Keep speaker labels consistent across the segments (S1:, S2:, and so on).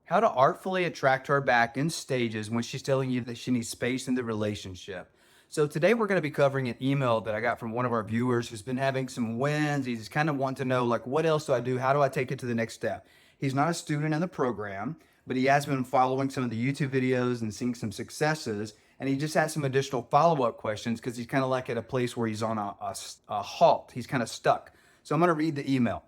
S1: How to artfully attract her back in stages when she's telling you that she needs space in the relationship. So today we're going to be covering an email that I got from one of our viewers who's been having some wins. He's kind of wanting to know, like, what else do I do? How do I take it to the next step? He's not a student in the program, but he has been following some of the YouTube videos and seeing some successes. And he just has some additional follow-up questions because he's kind of like at a place where he's on a halt. He's kind of stuck. So I'm going to read the email.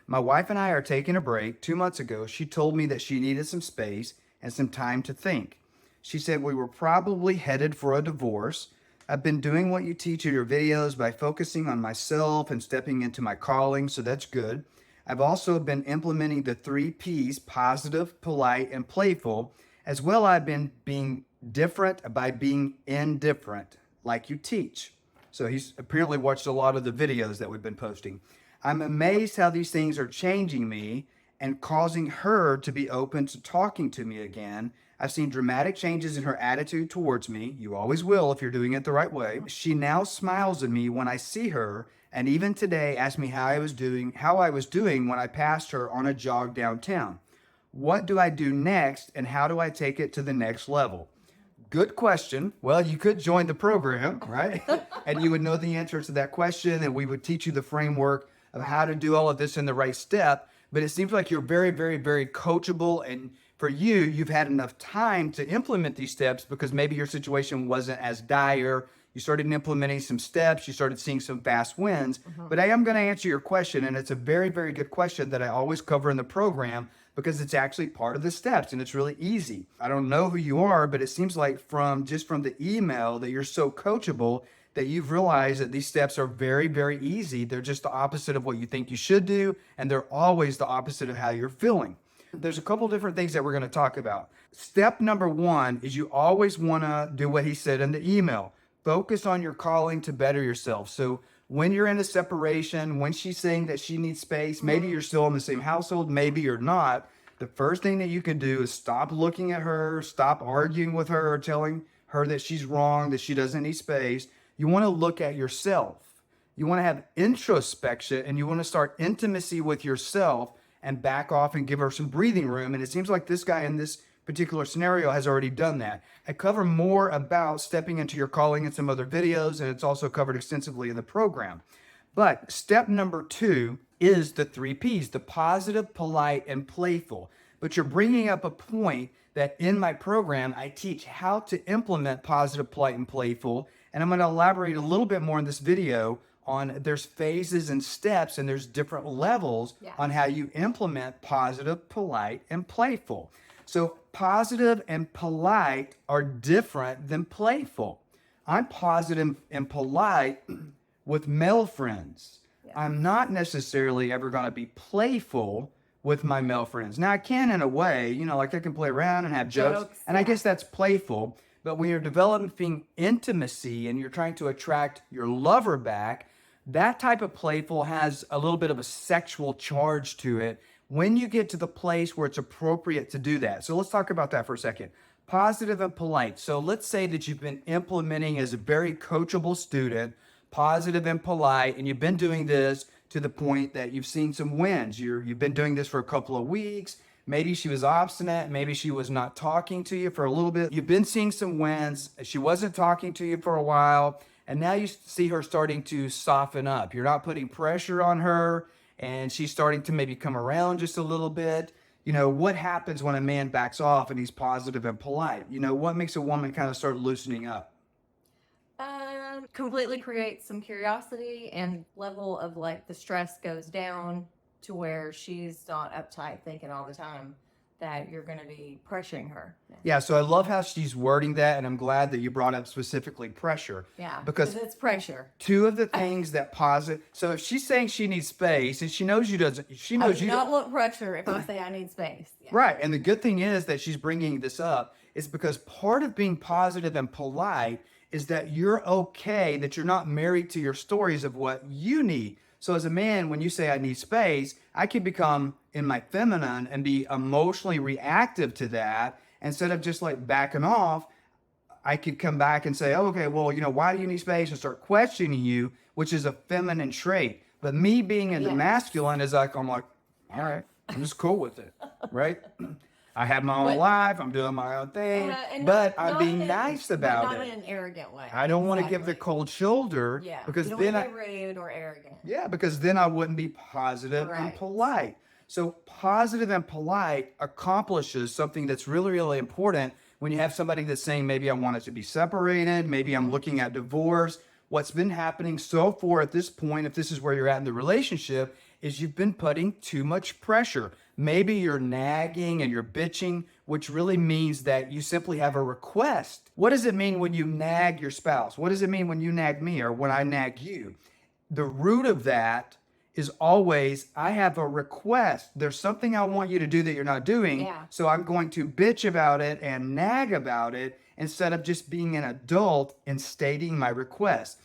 S1: My wife and I are taking a break. 2 months ago, she told me that she needed some space and some time to think. She said we were probably headed for a divorce. I've been doing what you teach in your videos by focusing on myself and stepping into my calling, so that's good. I've also been implementing the 3 Ps, positive, polite, and playful. As well, I've been being different by being indifferent, like you teach. So he's apparently watched a lot of the videos that we've been posting. I'm amazed how these things are changing me and causing her to be open to talking to me again. I've seen dramatic changes in her attitude towards me. You always will if you're doing it the right way. She now smiles at me when I see her, and even today asked me how I was doing when I passed her on a jog downtown. What do I do next, and how do I take it to the next level? Good question. Well, you could join the program, right? And you would know the answer to that question, and we would teach you the framework of how to do all of this in the right step. But it seems like you're very, very, very coachable. And for you, you've had enough time to implement these steps because maybe your situation wasn't as dire. You started implementing some steps. You started seeing some fast wins. But I am going to answer your question. And it's a very, very good question that I always cover in the program because it's actually part of the steps and it's really easy. I don't know who you are, but it seems like from the email that you're so coachable that you've realized that these steps are very, very easy. They're just the opposite of what you think you should do, and they're always the opposite of how you're feeling. There's a couple different things that we're going to talk about. Step number 1 is you always want to do what he said in the email. Focus on your calling to better yourself. So when you're in a separation, when she's saying that she needs space, maybe you're still in the same household, maybe you're not. The first thing that you can do is stop looking at her, stop arguing with her or telling her that she's wrong, that she doesn't need space. You want to look at yourself. You want to have introspection and you want to start intimacy with yourself and back off and give her some breathing room. And it seems like this guy in this particular scenario has already done that. I cover more about stepping into your calling in some other videos, and it's also covered extensively in the program. But step number 2 is the 3 Ps, the positive, polite, and playful. But you're bringing up a point that in my program, I teach how to implement positive, polite, and playful. And I'm going to elaborate a little bit more in this video on there's phases and steps and there's different levels on how you implement positive, polite, and playful. So positive and polite are different than playful. I'm positive and polite with male friends. I'm not necessarily ever going to be playful with my male friends. Now I can in a way, like I can play around and have jokes. And I guess that's playful. But when you're developing intimacy and you're trying to attract your lover back, that type of playful has a little bit of a sexual charge to it when you get to the place where it's appropriate to do that. So let's talk about that for a second. Positive and polite. So let's say that you've been implementing as a very coachable student, positive and polite, and you've been doing this to the point that you've seen some wins. You've been doing this for a couple of weeks. Maybe she was obstinate. Maybe she was not talking to you for a little bit. You've been seeing some wins. She wasn't talking to you for a while. And now you see her starting to soften up. You're not putting pressure on her. And she's starting to maybe come around just a little bit. What happens when a man backs off and he's positive and polite? What makes a woman kind of start loosening up?
S2: Completely creates some curiosity and level of the stress goes down to where she's not uptight thinking all the time that you're going to be pressuring her.
S1: Yeah, so I love how she's wording that, and I'm glad that you brought up specifically pressure.
S2: Yeah,
S1: because
S2: it's pressure.
S1: 2 of the things that positive. So if she's saying she needs space, and she knows you doesn't, she knows you
S2: do not want pressure if I say I need space.
S1: Yeah. Right, and the good thing is that she's bringing this up is because part of being positive and polite is that you're okay, that you're not married to your stories of what you need. So as a man, when you say I need space, I can become in my feminine and be emotionally reactive to that. Instead of just backing off, I could come back and say, oh, okay, well, why do you need space? And start questioning you, which is a feminine trait. But me being in the masculine is I'm like, all right, I'm just cool with it, right? I have my own
S2: But-
S1: life. I'm doing my own thing.
S2: and
S1: But
S2: not
S1: I'm being
S2: in-
S1: nice
S2: but
S1: about
S2: not
S1: it.
S2: in an arrogant way.
S1: I don't want to give the
S2: Exactly.
S1: cold shoulder
S2: Yeah,
S1: because
S2: you don't
S1: then
S2: want to be rude or arrogant.
S1: yeah, because then I wouldn't be positive and
S2: Correct.
S1: polite. So positive and polite accomplishes something that's really, really important when you have somebody that's saying, maybe I want it to be separated, maybe I'm looking at divorce. What's been happening so far at this point, if this is where you're at in the relationship, is you've been putting too much pressure. Maybe you're nagging and you're bitching, which really means that you simply have a request. What does it mean when you nag your spouse? What does it mean when you nag me or when I nag you? The root of that is always, I have a request. There's something I want you to do that you're not doing.
S2: Yeah.
S1: So I'm going to bitch about it and nag about it instead of just being an adult and stating my request.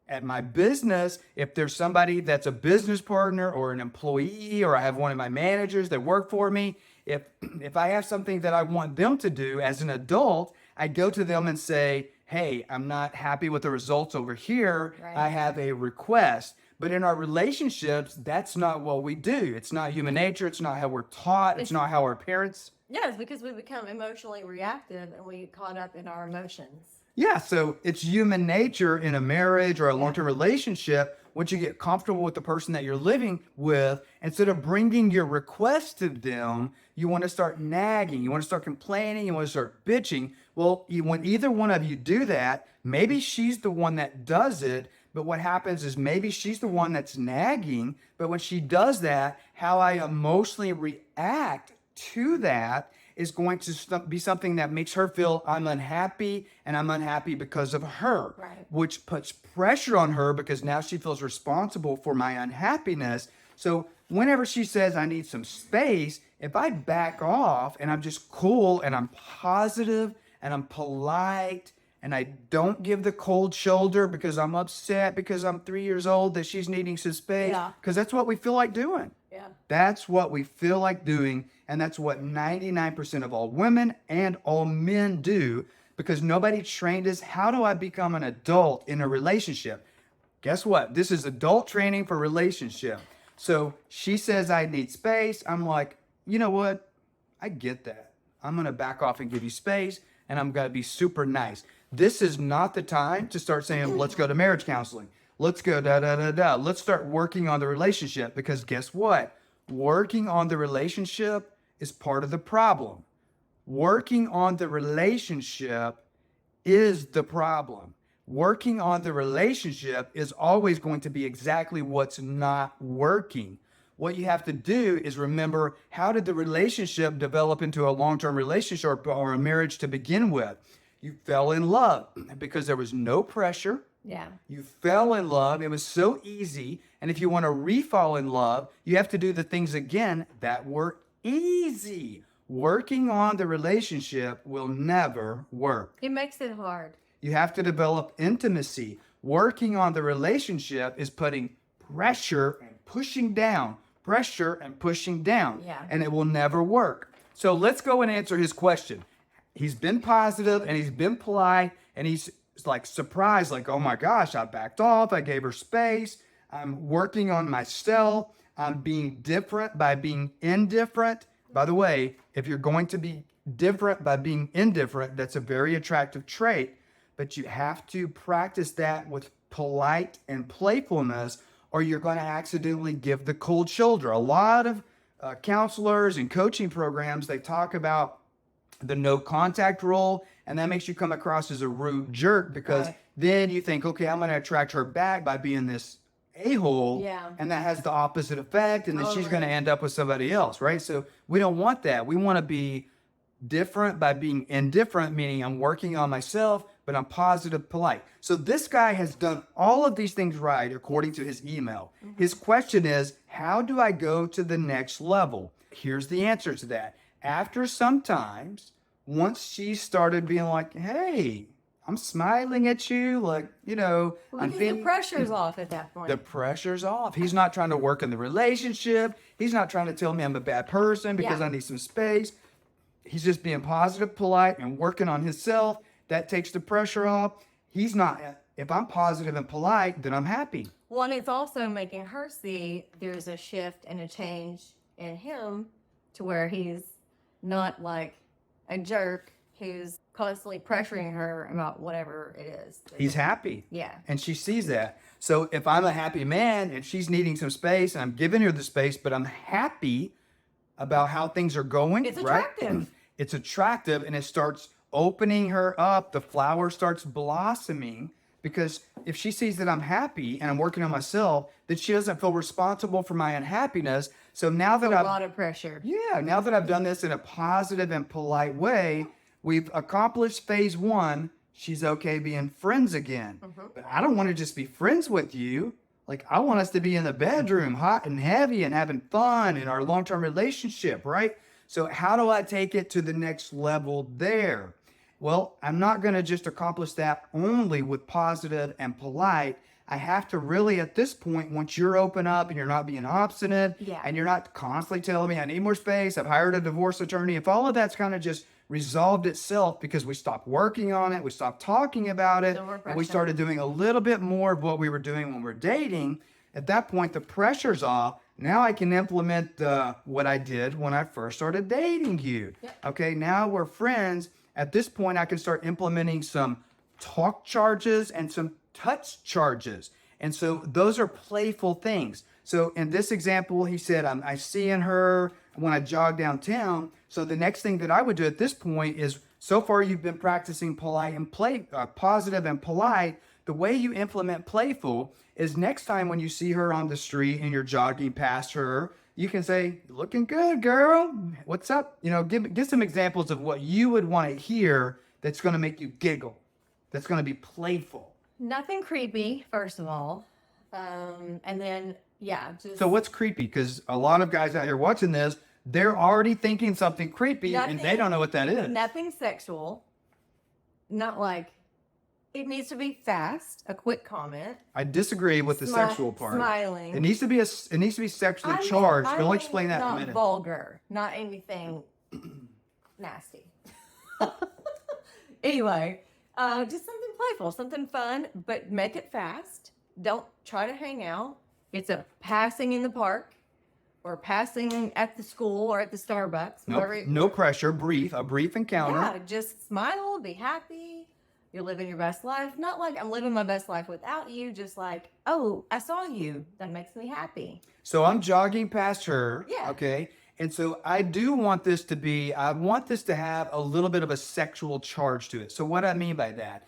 S1: At my business, if there's somebody that's a business partner or an employee, or I have one of my managers that work for me, if I have something that I want them to do as an adult, I go to them and say, hey, I'm not happy with the results over here.
S2: Right.
S1: I have a request. But in our relationships, that's not what we do. It's not human nature. It's not how we're taught. It's not how our parents.
S2: Yeah, it's because we become emotionally reactive and we get caught up in our emotions.
S1: Yeah, so it's human nature in a marriage or a long-term relationship. Once you get comfortable with the person that you're living with, instead of bringing your request to them, you want to start nagging. You want to start complaining. You want to start bitching. Well, when either one of you do that, maybe she's the one that does it. But what happens is maybe she's the one that's nagging. But when she does that, how I emotionally react to that is going to be something that makes her feel I'm unhappy, and I'm unhappy because of her,
S2: Right.
S1: which puts pressure on her because now she feels responsible for my unhappiness. So whenever she says I need some space, if I back off and I'm just cool and I'm positive and I'm polite and I don't give the cold shoulder because I'm upset because I'm 3 years old that she's needing some space,
S2: Yeah.
S1: because that's what we feel like doing.
S2: Yeah.
S1: That's what we feel like doing, and that's what 99% of all women and all men do, because nobody trained us. How do I become an adult in a relationship? Guess what? This is adult training for relationship. So she says I need space. I'm like, you know what? I get that. I'm going to back off and give you space, and I'm going to be super nice. This is not the time to start saying, let's go to marriage counseling. Let's go da-da-da-da. Let's start working on the relationship, because guess what? Working on the relationship is part of the problem. Working on the relationship is the problem. Working on the relationship is always going to be exactly what's not working. What you have to do is remember, how did the relationship develop into a long-term relationship or a marriage to begin with? You fell in love because there was no pressure.
S2: Yeah.
S1: You fell in love. It was so easy. And if you want to re-fall in love, you have to do the things again that were easy. Working on the relationship will never work.
S2: It makes it hard.
S1: You have to develop intimacy. Working on the relationship is putting pressure and pushing down, pressure and pushing down.
S2: Yeah.
S1: And it will never work. So let's go and answer his question. He's been positive and he's been polite, and he's like surprised, like, oh my gosh, I backed off. I gave her space. I'm working on myself. I'm being different by being indifferent. By the way, if you're going to be different by being indifferent, that's a very attractive trait, but you have to practice that with polite and playfulness, or you're going to accidentally give the cold shoulder. A lot of counselors and coaching programs, they talk about the no contact rule, and that makes you come across as a rude jerk, because
S2: Right.
S1: then you think, okay, I'm going to attract her back by being this a-hole,
S2: Yeah.
S1: and that has the opposite effect, and then she's
S2: Totally.
S1: going to end up with somebody else, right? So we don't want that. We want to be different by being indifferent, meaning I'm working on myself, but I'm positive, polite. So this guy has done all of these things right according to his email. His question is, how do I go to the next level? Here's the answer to that. After some times, once she started being like, hey, I'm smiling at you, like, you know,
S2: Well,
S1: I'm
S2: because the
S1: feeling
S2: pressure's off at that point.
S1: the pressure's off. He's not trying to work in the relationship. He's not trying to tell me I'm a bad person because
S2: Yeah.
S1: I need some space. He's just being positive, polite, and working on himself. That takes the pressure off. He's not, if I'm positive and polite, then I'm happy.
S2: Well, and it's also making her see there's a shift and a change in him to where he's not like a jerk who's constantly pressuring her about whatever it is.
S1: He's happy.
S2: Yeah.
S1: And she sees that. So if I'm a happy man and she's needing some space and I'm giving her the space, but I'm happy about how things are going,
S2: It's
S1: right?
S2: attractive.
S1: It's attractive, and it starts opening her up. The flower starts blossoming, because if she sees that I'm happy and I'm working on myself, then she doesn't feel responsible for my unhappiness. So now that
S2: A lot of pressure.
S1: now that I've done this in a positive and polite way, we've accomplished phase one. She's okay being friends again. But I don't want to just be friends with you. Like, I want us to be in the bedroom, hot and heavy and having fun in our long-term relationship, right? So how do I take it to the next level there? Well, I'm not going to just accomplish that only with positive and polite. I have to really, at this point, once you're open up and you're not being obstinate,
S2: Yeah.
S1: and you're not constantly telling me I need more space, I've hired a divorce attorney, if all of that's kind of just resolved itself because we stopped working on it, we stopped talking about it,
S2: No more
S1: and we
S2: pressure.
S1: started doing a little bit more of what we were doing when we were dating, at that point, the pressure's off. Now I can implement what I did when I first started dating you.
S2: Yep.
S1: Okay, now we're friends. At this point, I can start implementing some talk charges and some touch charges. And so those are playful things. So in this example, he said, I see in her when I jog downtown. So the next thing that I would do at this point is, so far you've been practicing polite and positive and polite. The way you implement playful is next time when you see her on the street and you're jogging past her, you can say, looking good, girl. What's up? You know, give some examples of what you would want to hear that's going to make you giggle, that's going to be playful.
S2: Nothing creepy, first of all. And then, yeah, just
S1: So what's creepy? Because a lot of guys out here watching this, they're already thinking something creepy and they don't know what that is.
S2: nothing sexual. Not like it needs to be fast, a quick comment.
S1: I disagree with the sexual part.
S2: Smiling.
S1: It needs to be sexually
S2: I mean-
S1: charged.
S2: I
S1: But I'll
S2: mean
S1: explain that in a
S2: not
S1: minute.
S2: vulgar, not anything nasty. Anyway, just something playful, something fun, but make it fast. Don't try to hang out. It's a passing in the park or passing at the school or at the Starbucks.
S1: No pressure. A brief encounter.
S2: Yeah, just smile, be happy. You're living your best life. Not like I'm living my best life without you, just like, oh, I saw you. That makes me happy.
S1: So I'm jogging past her.
S2: Yeah.
S1: Okay. And so I want this to have a little bit of a sexual charge to it. So what I mean by that,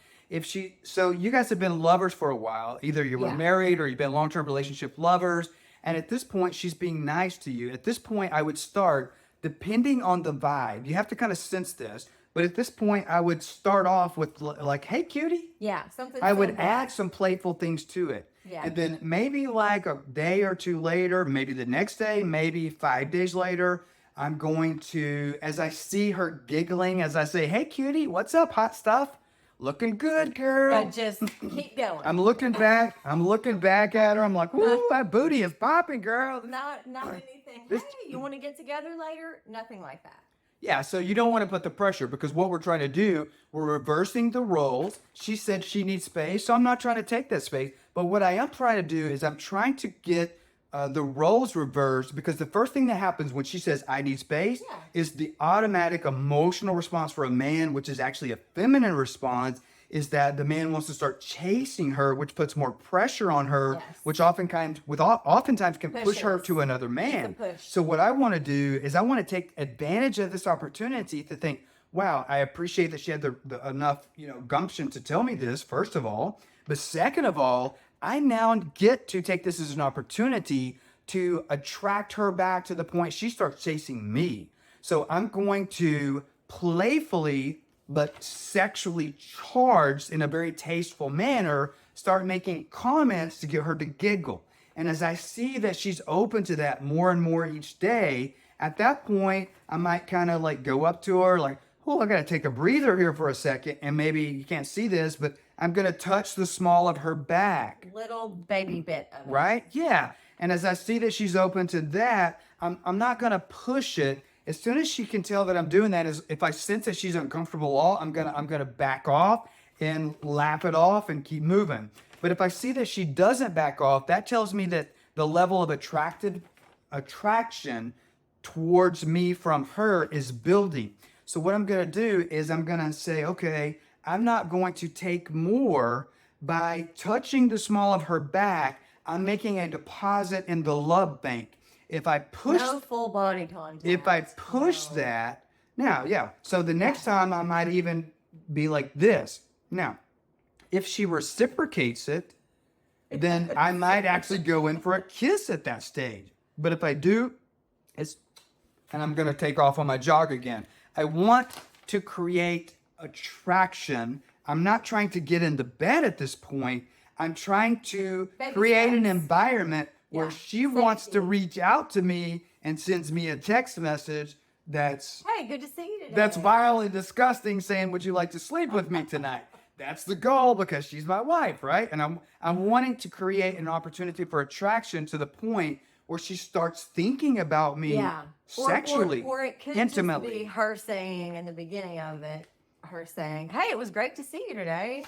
S1: so you guys have been lovers for a while. Either you were
S2: Yeah.
S1: married or you've been long-term relationship lovers. And at this point, she's being nice to you. At this point, I would start, depending on the vibe, you have to kind of sense this. But at this point, I would start off with like, hey, cutie.
S2: Yeah, something.
S1: I would
S2: simple.
S1: add some playful things to it.
S2: Yeah.
S1: And then maybe like a day or two later, maybe the next day, maybe 5 days later, I'm going to, as I see her giggling, as I say, hey, cutie, what's up, hot stuff? Looking good, girl.
S2: But just keep going.
S1: I'm looking back at her. I'm like, woo, that booty is popping, girl.
S2: Not anything.
S1: This-
S2: Hey, you want to get together later? Nothing like that.
S1: Yeah, so you don't want to put the pressure, because what we're trying to do, we're reversing the roles. She said she needs space, so I'm not trying to take that space. But what I am trying to do is I'm trying to get the roles reversed, because the first thing that happens when she says I need space
S2: Yeah.
S1: is the automatic emotional response for a man, which is actually a feminine response, is that the man wants to start chasing her, which puts more pressure on her,
S2: Yes.
S1: which oftentimes can push her
S2: Pushes.
S1: to another man.
S2: push.
S1: So what I want to do is I want to take advantage of this opportunity to think, wow, I appreciate that she had the enough, gumption to tell me this, first of all. But second of all, I now get to take this as an opportunity to attract her back to the point she starts chasing me. So I'm going to playfully but sexually charged in a very tasteful manner start making comments to get her to giggle. And as I see that she's open to that more and more each day, at that point, I might kind of like go up to her like, oh, I got to take a breather here for a second. And maybe you can't see this, but I'm going to touch the small of her back.
S2: Little baby bit of it.
S1: Right? Yeah. And as I see that she's open to that, I'm not going to push it. As soon as she can tell that I'm doing that, is if I sense that she's uncomfortable at all, I'm gonna back off and laugh it off and keep moving. But if I see that she doesn't back off, that tells me that the level of attraction towards me from her is building. So what I'm going to do is I'm going to say, okay, I'm not going to take more by touching the small of her back. I'm making a deposit in the love bank. If I push,
S2: No full body contact.
S1: if I push that, now, yeah. So the next time I might even be like this. Now, if she reciprocates it, then I might actually go in for a kiss at that stage. But if I do, and I'm going to take off on my jog again. I want to create attraction. I'm not trying to get into bed at this point. I'm trying to create an environment where she wants to reach out to me and sends me a text message that's,
S2: hey, good to see you today.
S1: that's vilely disgusting, saying, would you like to sleep with me tonight? That's the goal, because she's my wife, right? And I'm wanting to create an opportunity for attraction to the point where she starts thinking about me sexually,
S2: or it could
S1: intimately.
S2: just be her saying in the beginning of it, her saying, hey, it was great to see you today.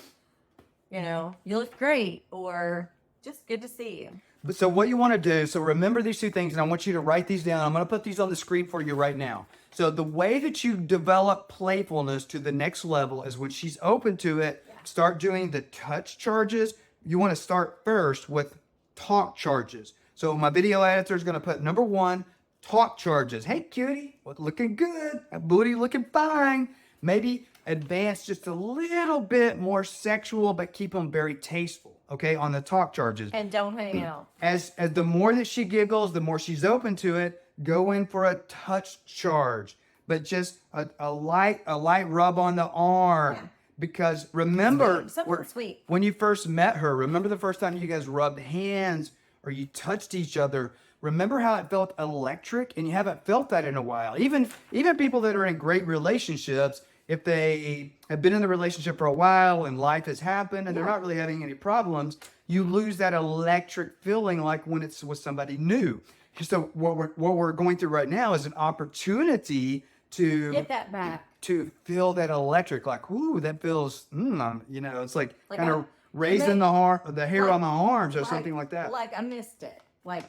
S2: You know, you look great, or just good to see you.
S1: But so what you want to do, so remember these two things, and I want you to write these down. I'm going to put these on the screen for you right now. So the way that you develop playfulness to the next level is when she's open to it, start doing the touch charges. You want to start first with talk charges. So my video editor is going to put number 1, talk charges. Hey, cutie, looking good. That booty looking fine. Maybe advance just a little bit more sexual, but keep them very tasteful, okay, on the talk charges.
S2: And don't hang out.
S1: As the more that she giggles, the more she's open to it, go in for a touch charge, but just a light rub on the arm. Yeah. Because remember,
S2: sweet.
S1: When you first met her, remember the first time you guys rubbed hands or you touched each other, remember how it felt electric? And you haven't felt that in a while. Even people that are in great relationships, if they have been in the relationship for a while and life has happened and they're not really having any problems, you lose that electric feeling like when it's with somebody new. So what we're going through right now is an opportunity to
S2: get that back,
S1: to feel that electric, like, ooh, that feels, it's like kind of raising the hair on my arms or something like that.
S2: Like I missed it. Like,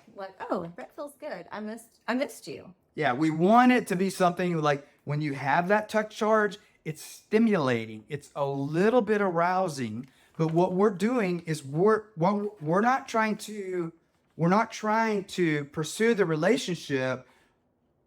S2: oh, that feels good. I missed you.
S1: Yeah, we want it to be something like when you have that touch charge, it's stimulating. It's a little bit arousing. But what we're doing is we're not trying to pursue the relationship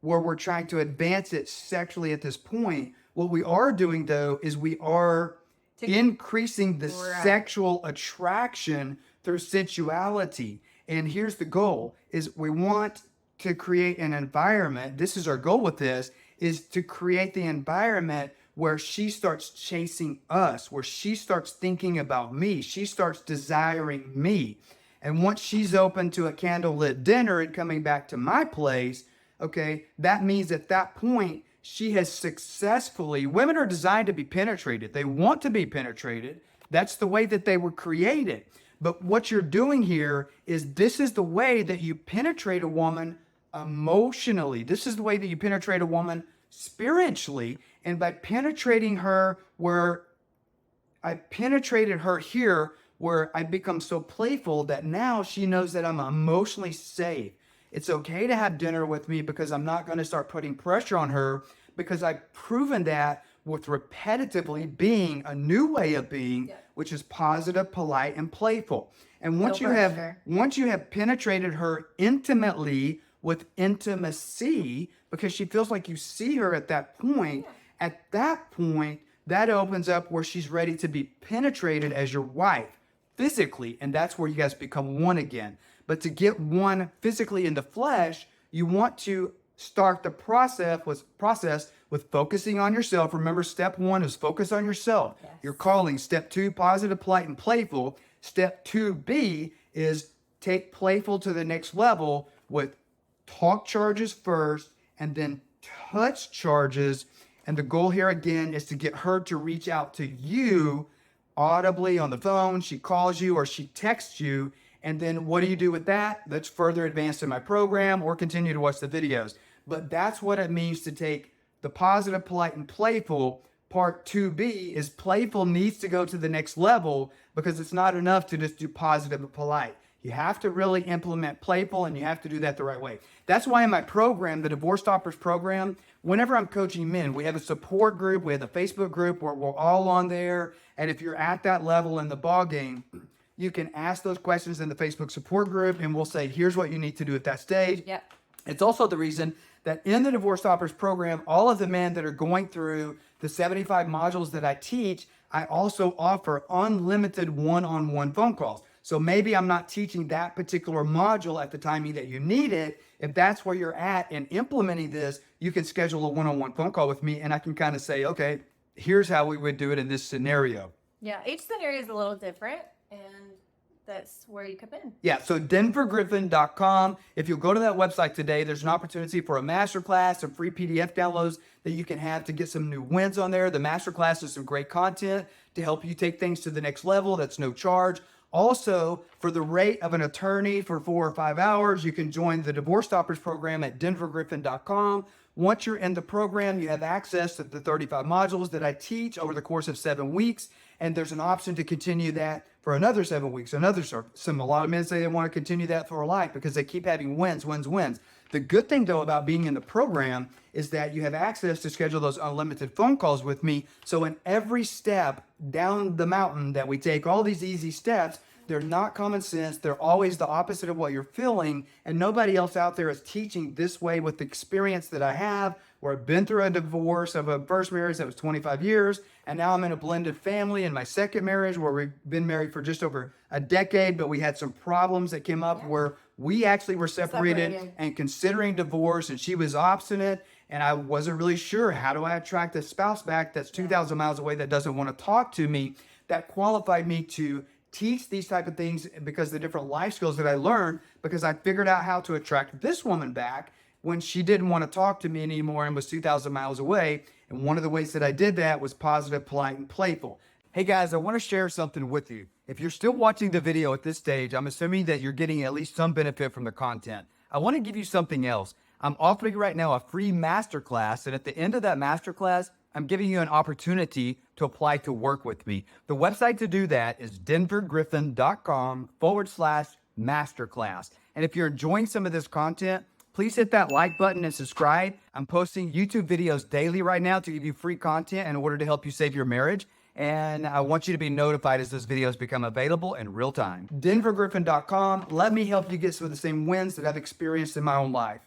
S1: where we're trying to advance it sexually at this point. What we are doing, though, is we are increasing the sexual attraction through sensuality. And here's the goal, is we want to create an environment. This is our goal with this, is to create the environment where she starts chasing us, where she starts thinking about me. She starts desiring me. And once she's open to a candlelit dinner and coming back to my place, okay, that means at that point, she has successfully, women are designed to be penetrated. They want to be penetrated. That's the way that they were created. But what you're doing here is this is the way that you penetrate a woman emotionally. This is the way that you penetrate a woman spiritually. And by penetrating her where I penetrated her here, where I become so playful that now she knows that I'm emotionally safe. It's okay to have dinner with me because I'm not going to start putting pressure on her, because I've proven that with repetitively being a new way of being, which is positive, polite, and playful. And once you have penetrated her intimately with intimacy, because she feels like you see her at that point, that opens up where she's ready to be penetrated as your wife physically, and that's where you guys become one again. But to get one physically in the flesh, you want to start the process with focusing on yourself. Remember, step 1 is focus on yourself. Yes. You're calling. Step 2, positive, polite, and playful. Step 2B is take playful to the next level with talk charges first and then touch charges. And the goal here again is to get her to reach out to you audibly on the phone. She calls you or she texts you. And then what do you do with that? That's further advanced in my program, or continue to watch the videos. But that's what it means to take the positive, polite, and playful. Part 2B is playful needs to go to the next level, because it's not enough to just do positive and polite. You have to really implement playful, and you have to do that the right way. That's why in my program, the Divorce Stoppers program, whenever I'm coaching men, we have a support group, we have a Facebook group where we're all on there. And if you're at that level in the ball game, you can ask those questions in the Facebook support group, and we'll say, here's what you need to do at that stage.
S2: Yep.
S1: It's also the reason that in the Divorce Stoppers program, all of the men that are going through the 75 modules that I teach, I also offer unlimited one-on-one phone calls. So maybe I'm not teaching that particular module at the time that you need it. If that's where you're at in implementing this, you can schedule a one-on-one phone call with me, and I can kind of say, okay, here's how we would do it in this scenario.
S2: Yeah, each scenario is a little different, and that's where you come in.
S1: Yeah, so denvergriffin.com. If you'll go to that website today, there's an opportunity for a masterclass, some free PDF downloads that you can have to get some new wins on there. The masterclass is some great content to help you take things to the next level. That's no charge. Also, for the rate of an attorney for 4 or 5 hours, you can join the Divorce Stoppers program at denvergriffin.com. Once you're in the program, you have access to the 35 modules that I teach over the course of 7 weeks. And there's an option to continue that for another 7 weeks, a lot of men say they want to continue that for life because they keep having wins. The good thing, though, about being in the program is that you have access to schedule those unlimited phone calls with me. So in every step down the mountain that we take, all these easy steps, they're not common sense. They're always the opposite of what you're feeling. And nobody else out there is teaching this way with the experience that I have, where I've been through a divorce of a first marriage that was 25 years. And now I'm in a blended family in my second marriage, where we've been married for just over a decade, but we had some problems that came up where we actually were separated and considering divorce, and she was obstinate. And I wasn't really sure, how do I attract a spouse back that's 2,000 miles away that doesn't want to talk to me? That qualified me to teach these type of things because the different life skills that I learned, because I figured out how to attract this woman back when she didn't want to talk to me anymore and was 2,000 miles away. And one of the ways that I did that was positive, polite, and playful. Hey guys, I want to share something with you. If you're still watching the video at this stage, I'm assuming that you're getting at least some benefit from the content. I want to give you something else. I'm offering right now a free masterclass, and at the end of that masterclass, I'm giving you an opportunity to apply to work with me. The website to do that is denvergriffin.com/masterclass. And if you're enjoying some of this content, please hit that like button and subscribe. I'm posting YouTube videos daily right now to give you free content in order to help you save your marriage. And I want you to be notified as those videos become available in real time. denvergriffin.com. Let me help you get some of the same wins that I've experienced in my own life.